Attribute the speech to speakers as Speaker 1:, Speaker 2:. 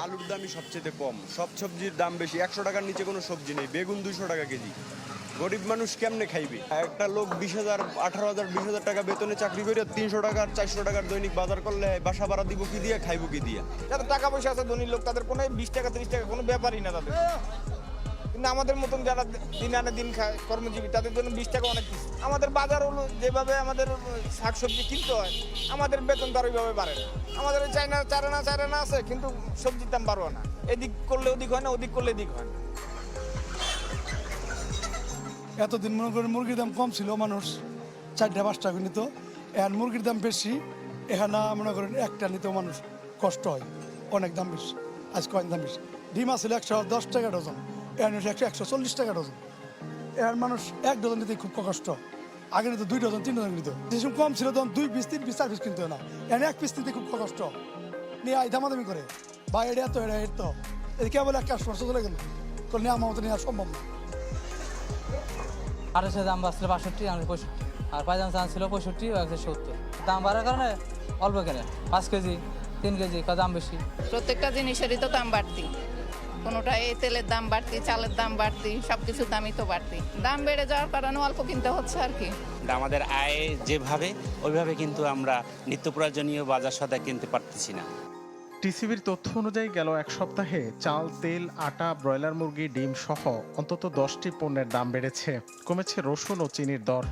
Speaker 1: আলুর দামই সবচেয়ে কম, সব সবজির দাম বেশি। 100 টাকার নিচে কোনো সবজি নেই। বেগুন 200 টাকা কেজি। গরিব মানুষ কেমনে খাইবে? একটা লোক 20,000, 18,000, 20,000 টাকা বেতনে চাকরি করে 300 টাকার 400 টাকার দৈনিক বাজার করলে বাসা ভাড়া দিব কি দিয়ে, খাইব কি দিয়া?
Speaker 2: যাদের টাকা পয়সা আছে, ধনী লোক, তাদের কোনো 20 টাকা 30 টাকা কোনো ব্যাপারই না তাদের। কিন্তু আমাদের মতন যারা দিন আনে দিন খায়, কর্মজীবী, তাদের জন্য 20 টাকা অনেক কিছু। আমাদের বাজার হলো যেভাবে আমাদের শাকসবজি কিনতে হয়, আমাদের বেতন তার ওইভাবে বাড়ে না। আমাদের ওই চায়না আছে, কিন্তু সবজির দাম বাড়বে না। এদিক করলে ওদিক হয় না, ওদিক করলে এদিক হয় না।
Speaker 3: এতদিন মনে করেন মুরগির দাম কম ছিল, মানুষ 4-5 টাকা নিত। এখন মুরগির দাম বেশি, এখানে মনে করেন একটা নিতেও মানুষ কষ্ট হয়, অনেক দাম বেশি। আজ কয়েক দাম বেশি। ডিম আসলে 110 টাকা ডজন, এখন 140 টাকা ডজন। এখন মানুষ 1 ডজন নিতে খুব কষ্ট। আগে নিত 2 ডজন 3 ডজন নিত। যেসব কম ছিল তখন 2 পিস 3 পিস 4 পিস কিনতে হয় না, এখন 1 পিস নিতে খুব কষ্ট। নিয়ে দামাদামি করে, বা এটা এত এটা এর তো কেবল 1 কাস্টমার চলে গেল, নিয়ে আমার মতো নেওয়া সম্ভব না।
Speaker 4: আড়াইশো দাম বাড়ছিল 62, আমি 65, আর পায়জাম চাল ছিল 65 ও 170। দাম বাড়ার কারণে অল্প কেনে 5 কেজি 3 কেজি দাম বেশি।
Speaker 5: প্রত্যেকটা জিনিসেরই তো দাম বাড়তি, কোনোটা এই তেলের দাম বাড়তি, চালের দাম বাড়তি, সব কিছুর দামই তো বাড়তি। দাম বেড়ে যাওয়ার কারণে অল্প কিনতে হচ্ছে আর কি।
Speaker 6: আমাদের আয় যেভাবে, ওইভাবে কিন্তু আমরা নিত্য প্রয়োজনীয় বাজার সদাই কিনতে পারতেছি না।
Speaker 7: টিসিবির তথ্য অনুযায়ী গেল 1 সপ্তাহে চাল, তেল, আটা, ব্রয়লার মুরগি, ডিম সহ অন্তত 10টি পণ্যের দাম বেড়েছে। কমেছে রসুন ও চিনির দর।